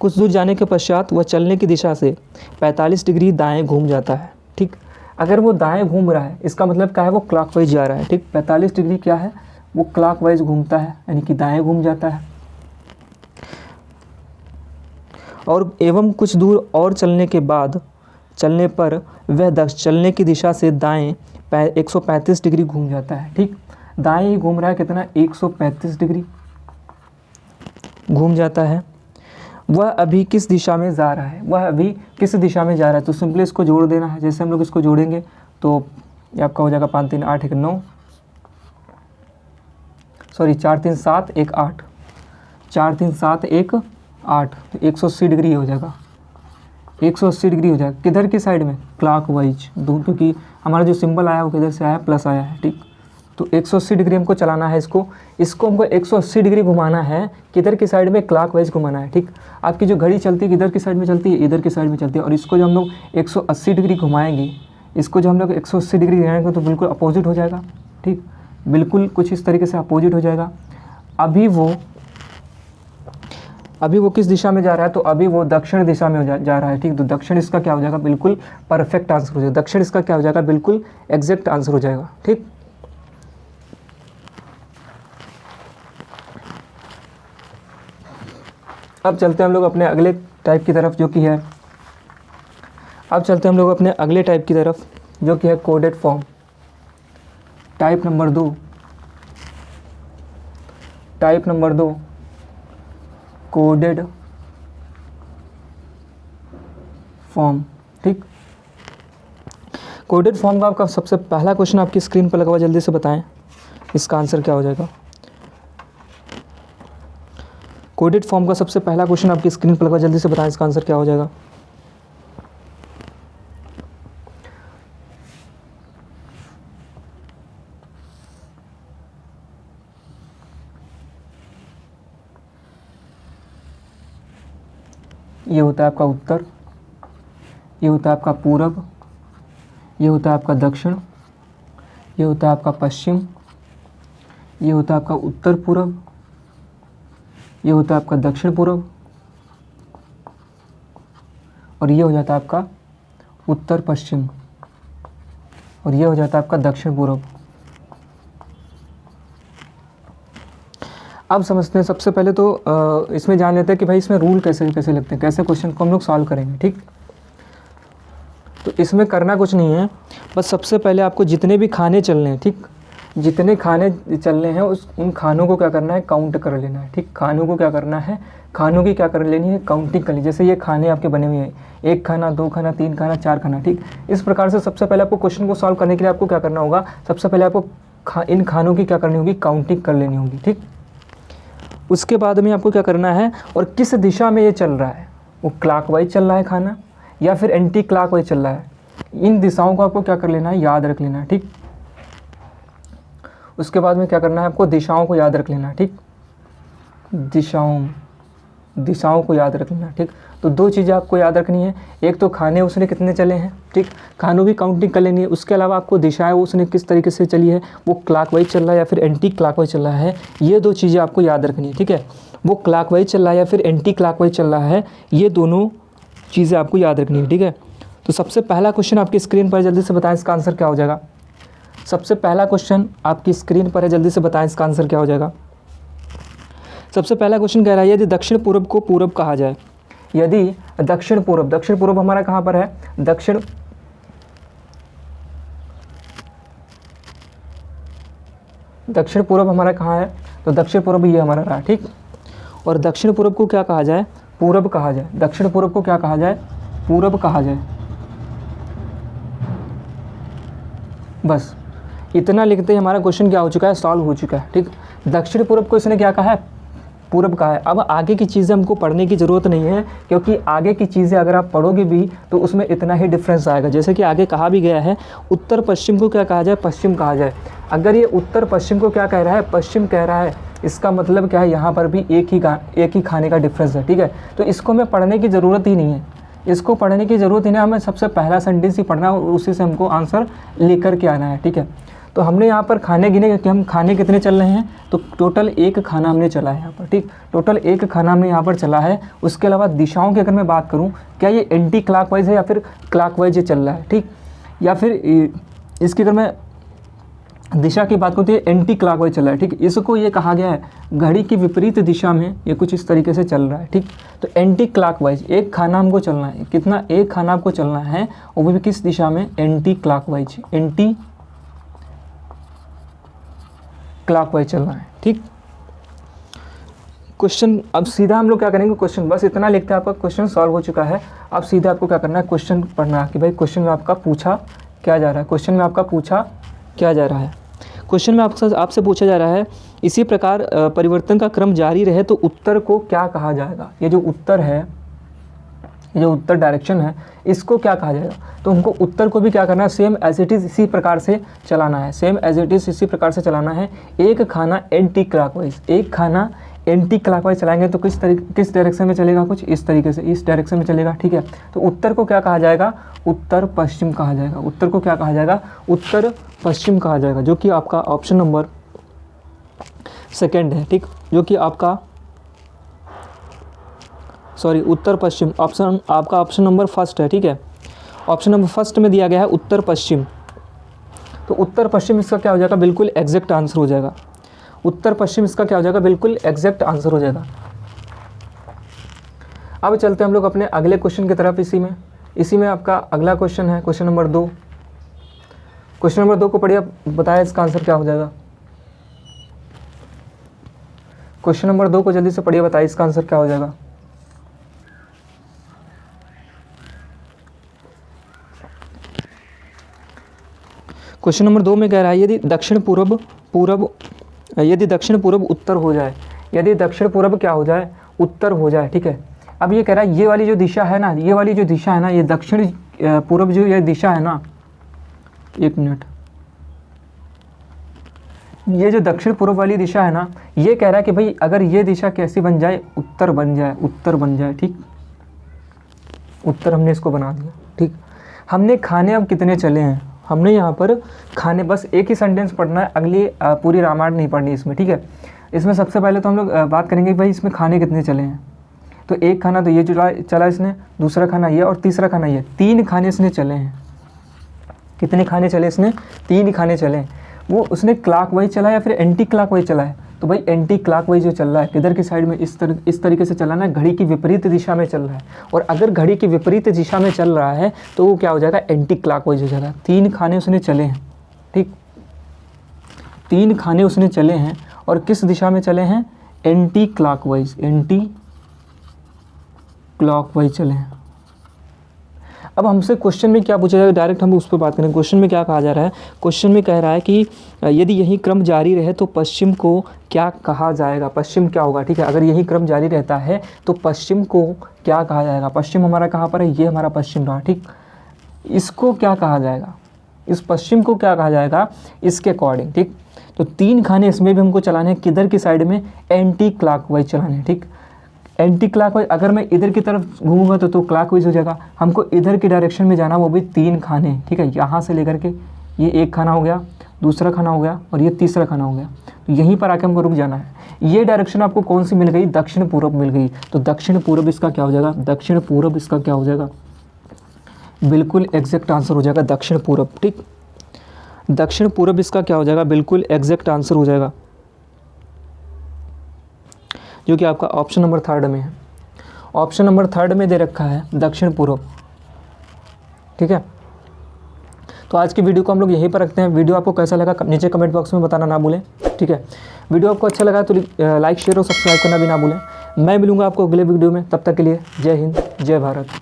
कुछ दूर जाने के पश्चात वह चलने की दिशा से 45 डिग्री दाएं घूम जाता है, ठीक। अगर वो दाएं घूम रहा है इसका मतलब क्या है, वो क्लॉकवाइज जा रहा है, ठीक। 45 डिग्री क्या है, वो क्लॉकवाइज घूमता है, यानी कि दाएं घूम जाता है। और एवं कुछ दूर और चलने पर वह चलने की दिशा से दाएं 135 डिग्री घूम जाता है, ठीक। दाएं ही घूम रहा है, कितना, 135 डिग्री घूम जाता है। वह अभी किस दिशा में जा रहा है, वह अभी किस दिशा में जा रहा है, तो सिंपली इसको जोड़ देना है। जैसे हम लोग इसको जोड़ेंगे तो ये आपका हो जाएगा 5 3 8 1 9, सॉरी 4 3 7 1 8, 4 3 7 1 8, तो 180 डिग्री हो जाएगा। 180 डिग्री हो जाएगा। किधर की साइड में? क्लॉकवाइज, क्योंकि हमारा जो सिंबल आया वो किधर से आया? प्लस आया है, ठीक। तो 180 डिग्री हमको चलाना है इसको हमको 180 डिग्री घुमाना है। किधर की साइड में? क्लॉकवाइज घुमाना है, ठीक। आपकी जो घड़ी चलती है किधर की साइड में चलती है? इधर की साइड में चलती है। और इसको जो हम लोग 180 डिग्री घुमाएंगे, इसको जो हम लोग 180 डिग्री घुमाएंगे तो बिल्कुल अपोजिट हो जाएगा, ठीक। बिल्कुल कुछ इस तरीके से अपोजिट हो जाएगा। अभी वो किस दिशा में जा रहा है? तो अभी वो दक्षिण दिशा में जा रहा है, ठीक। तो दक्षिण इसका क्या हो जाएगा? बिल्कुल परफेक्ट आंसर हो जाएगा। दक्षिण इसका क्या हो जाएगा? बिल्कुल एग्जैक्ट आंसर हो जाएगा, ठीक। अब चलते हैं हम लोग अपने अगले टाइप की तरफ, जो कि है coded form. Type number 2 coded form, ठीक। कोडेड फॉर्म का आपका सबसे पहला क्वेश्चन आपकी स्क्रीन पर लगा हुआ, जल्दी से बताएं इसका आंसर क्या हो जाएगा। कोडेड फॉर्म का सबसे पहला क्वेश्चन आपकी स्क्रीन पर लगा हुआ, जल्दी से बताएं इसका आंसर क्या हो जाएगा। ये होता है आपका उत्तर, ये होता है आपका पूरब, ये होता है आपका दक्षिण, ये होता है आपका पश्चिम, ये होता है आपका उत्तर पूरब, ये होता है आपका दक्षिण पूरब, और ये हो जाता है आपका उत्तर पश्चिम, और ये हो जाता है आपका दक्षिण पूरब। अब समझते हैं, सबसे पहले तो इसमें जान लेते हैं कि भाई इसमें रूल कैसे लगते हैं, कैसे क्वेश्चन को हम लोग सॉल्व करेंगे, ठीक। तो इसमें करना कुछ नहीं है, बस सबसे पहले आपको जितने भी खाने चलने हैं, ठीक, जितने खाने चलने हैं उन खानों को क्या करना है? काउंट कर लेना है, ठीक। खानों को क्या करना है? खानों की क्या कर लेनी है? काउंटिंग कर ली। जैसे ये खाने आपके बने हुए हैं, 1 खाना, 2 खाना, 3 खाना, 4 खाना, ठीक। इस प्रकार से सबसे पहले आपको क्वेश्चन को सॉल्व करने के लिए आपको क्या करना होगा? सबसे पहले आपको इन खानों की क्या करनी होगी? काउंटिंग कर लेनी होगी, ठीक। उसके बाद में आपको क्या करना है, और किस दिशा में ये चल रहा है? वो क्लॉकवाइज चल रहा है खाना या फिर एंटी क्लॉकवाइज चल रहा है? इन दिशाओं को आपको क्या कर लेना है? याद रख लेना है, ठीक। उसके बाद में क्या करना है? आपको दिशाओं को याद रख लेना है, ठीक। दिशाओं को याद रख लेना, ठीक। तो 2 चीज़ें आपको याद रखनी है, एक तो खाने उसने कितने चले हैं, ठीक, खानों की काउंटिंग कर लेनी है। उसके अलावा आपको दिशाएं उसने किस तरीके से चली है, वो क्लॉकवाइज चल रहा है या फिर एंटी क्लॉकवाइज चल रहा है, ये 2 चीज़ें आपको याद रखनी है, ठीक है। वो क्लॉकवाइज चल रहा है या फिर एंटी क्लॉकवाइज चल रहा है, ये दोनों चीज़ें आपको याद रखनी है, ठीक है। तो सबसे पहला क्वेश्चन आपकी स्क्रीन पर, जल्दी से बताएं इसका आंसर क्या हो जाएगा। सबसे पहला क्वेश्चन आपकी स्क्रीन पर है, जल्दी से बताएं इसका आंसर क्या हो जाएगा। सबसे पहला क्वेश्चन कह रहा है, यदि दक्षिण पूर्व को पूरब कहा जाए, यदि दक्षिण पूर्व हमारा कहाँ पर है? दक्षिण पूर्व हमारा कहाँ है? तो दक्षिण पूर्व ये हमारा रहा, ठीक। और दक्षिण पूर्व को क्या कहा जाए? पूरब कहा जाए। दक्षिण पूर्व को क्या कहा जाए? पूरब कहा जाए। बस इतना लिखते ही हमारा क्वेश्चन क्या हो चुका है? सॉल्व हो चुका है, ठीक। दक्षिण पूर्व को इसने क्या कहा है? पूरब कहा है। अब आगे की चीज़ें हमको पढ़ने की ज़रूरत नहीं है, क्योंकि आगे की चीज़ें अगर आप पढ़ोगे भी तो उसमें इतना ही डिफरेंस आएगा। जैसे कि आगे कहा भी गया है, उत्तर पश्चिम को क्या कहा जाए? पश्चिम कहा जाए। अगर ये उत्तर पश्चिम को क्या कह रहा है? पश्चिम कह रहा है, इसका मतलब क्या है? यहाँ पर भी एक ही खाने का डिफरेंस है, ठीक है। तो इसको हमें पढ़ने की ज़रूरत ही नहीं है, इसको पढ़ने की ज़रूरत ही नहीं, हमें सबसे पहला सेंटेंस ही पढ़ना है और उसी से हमको आंसर लेकर के आना है, ठीक है। तो हमने यहाँ पर खाने गिने कि हम खाने कितने चल रहे हैं, तो टोटल 1 खाना हमने चला है यहाँ पर, ठीक। टोटल 1 खाना हमने यहाँ पर चला है। उसके अलावा दिशाओं की अगर मैं बात करूँ, क्या ये एंटी क्लॉकवाइज है या फिर क्लॉकवाइज चल रहा है, ठीक। या फिर इसकी अगर मैं दिशा की बात करूँ तो ये एंटी क्लॉकवाइज चल रहा है, ठीक। इसको ये कहा गया है घड़ी की विपरीत दिशा में ये कुछ इस तरीके से चल रहा है, ठीक। तो एंटी क्लॉकवाइज 1 खाना हमको चलना है, कितना? 1 खाना आपको चलना है, और वो भी किस दिशा में? एंटी क्लॉकवाइज, एंटी क्लॉकवाइज चलना है, ठीक। क्वेश्चन अब सीधा हम लोग क्या करेंगे? क्वेश्चन बस इतना लिखते हैं, आपका क्वेश्चन सॉल्व हो चुका है। अब सीधा आपको क्या करना है? क्वेश्चन पढ़ना कि भाई क्वेश्चन में आपका पूछा क्या जा रहा है, क्वेश्चन में आपका पूछा क्या जा रहा है। क्वेश्चन में आपसे पूछा जा रहा है, इसी प्रकार परिवर्तन का क्रम जारी रहे तो उत्तर को क्या कहा जाएगा? ये जो उत्तर है, ये जो उत्तर डायरेक्शन है इसको क्या कहा जाएगा। तो हमको उत्तर को भी क्या करना है, सेम एज इट इज़ इसी प्रकार से चलाना है, सेम एज इट इज़ इसी प्रकार से चलाना है। एक खाना एंटी क्लॉकवाइज, एक खाना एंटी क्लॉकवाइज चलाएंगे तो किस डायरेक्शन में चलेगा, कुछ इस तरीके से, इस डायरेक्शन में चलेगा। ठीक है, तो उत्तर को क्या कहा जाएगा, उत्तर पश्चिम कहा जाएगा। उत्तर को क्या कहा जाएगा, उत्तर पश्चिम कहा जाएगा, जो कि आपका ऑप्शन नंबर सेकंड है। ठीक, जो कि आपका उत्तर पश्चिम ऑप्शन, आपका ऑप्शन नंबर फर्स्ट है। ठीक है, ऑप्शन नंबर फर्स्ट में दिया गया है उत्तर पश्चिम। तो उत्तर पश्चिम इसका क्या हो जाएगा, बिल्कुल एग्जैक्ट आंसर हो जाएगा। उत्तर पश्चिम इसका क्या हो जाएगा, बिल्कुल एग्जैक्ट आंसर हो जाएगा। अब चलते हैं हम लोग अपने अगले क्वेश्चन की तरफ। इसी में आपका अगला क्वेश्चन है क्वेश्चन नंबर 2। क्वेश्चन नंबर 2 को पढ़िए, बताया इसका आंसर क्या हो जाएगा। क्वेश्चन नंबर 2 को जल्दी से पढ़िए, बताइए इसका आंसर क्या हो जाएगा। क्वेश्चन नंबर 2 में कह रहा है यदि दक्षिण पूर्व उत्तर हो जाए, यदि दक्षिण पूर्व क्या हो जाए, उत्तर हो जाए। ठीक है, अब ये कह रहा है ये वाली जो दिशा है ना, ये वाली जो दिशा है ना, ये दक्षिण पूर्व जो ये दिशा है ना, एक मिनट, ये जो दक्षिण पूर्व वाली दिशा है ना, ये कह रहा है कि भाई अगर ये दिशा कैसी बन जाए, उत्तर बन जाए, उत्तर बन जाए। ठीक, उत्तर हमने इसको बना दिया। ठीक, हमने खाने अब कितने चले हैं, हमने यहाँ पर खाने, बस एक ही सेंटेंस पढ़ना है, अगली पूरी रामायण नहीं पढ़नी इसमें। ठीक है, इसमें सबसे पहले तो हम लोग बात करेंगे भाई इसमें खाने कितने चले हैं। तो एक खाना तो ये चला इसने, दूसरा खाना ये, और तीसरा खाना ये, 3 खाने इसने चले हैं। कितने खाने चले इसने, 3 खाने चले हैं। वो उसने क्लॉकवाइज चला या फिर एंटी क्लॉकवाइज चला है, तो भाई एंटी क्लॉकवाइज जो चल रहा है, किधर की साइड में, इस तरीके से चलाना है, घड़ी की विपरीत दिशा में चल रहा है। और अगर घड़ी की विपरीत दिशा में चल रहा है तो वो क्या हो जाएगा, एंटी क्लॉकवाइज हो जाएगा। 3 खाने उसने चले हैं। ठीक, 3 खाने उसने चले हैं और किस दिशा में चले हैं, एंटी क्लॉकवाइज, एंटी क्लॉकवाइज चले हैं। अब हमसे क्वेश्चन में क्या पूछा जाएगा, डायरेक्ट हम उस पर बात करें। क्वेश्चन में क्या कहा जा रहा है, क्वेश्चन में कह रहा है कि यदि यही क्रम जारी रहे तो पश्चिम को क्या कहा जाएगा, पश्चिम क्या होगा। ठीक है, अगर यही क्रम जारी रहता है तो पश्चिम को क्या कहा जाएगा। पश्चिम हमारा कहाँ पर है, ये हमारा पश्चिम रहा। ठीक, इसको क्या कहा जाएगा, इस पश्चिम को क्या कहा जाएगा, इसके अकॉर्डिंग। ठीक, तो 3 खाने इसमें भी हमको चलाने हैं, किधर की साइड में, एंटी क्लॉकवाइज चलाने हैं। ठीक, एंटी क्लॉकवाइज, अगर मैं इधर की तरफ घूमूंगा तो क्लॉकवाइज हो जाएगा। हमको इधर की डायरेक्शन में जाना, वो भी 3 खाने। ठीक है, यहाँ से लेकर के ये एक खाना हो गया, दूसरा खाना हो गया और ये तीसरा खाना हो गया। तो यहीं पर आके हमको रुक जाना है। ये डायरेक्शन आपको कौन सी मिल गई, दक्षिण पूर्व मिल गई। तो दक्षिण पूर्व इसका क्या हो जाएगा, दक्षिण पूर्व इसका क्या हो जाएगा, बिल्कुल एग्जैक्ट आंसर हो जाएगा दक्षिण पूर्व। ठीक, दक्षिण पूर्व इसका क्या हो जाएगा, बिल्कुल एग्जैक्ट आंसर हो जाएगा, जो कि आपका ऑप्शन नंबर 3 में है। ऑप्शन नंबर 3 में दे रखा है दक्षिण पूर्व। ठीक है, तो आज की वीडियो को हम लोग यहीं पर रखते हैं। वीडियो आपको कैसा लगा नीचे कमेंट बॉक्स में बताना ना भूलें। ठीक है, वीडियो आपको अच्छा लगा तो लाइक शेयर और सब्सक्राइब करना भी ना भूलें। मैं मिलूंगा आपको अगले वीडियो में, तब तक के लिए जय हिंद, जय भारत।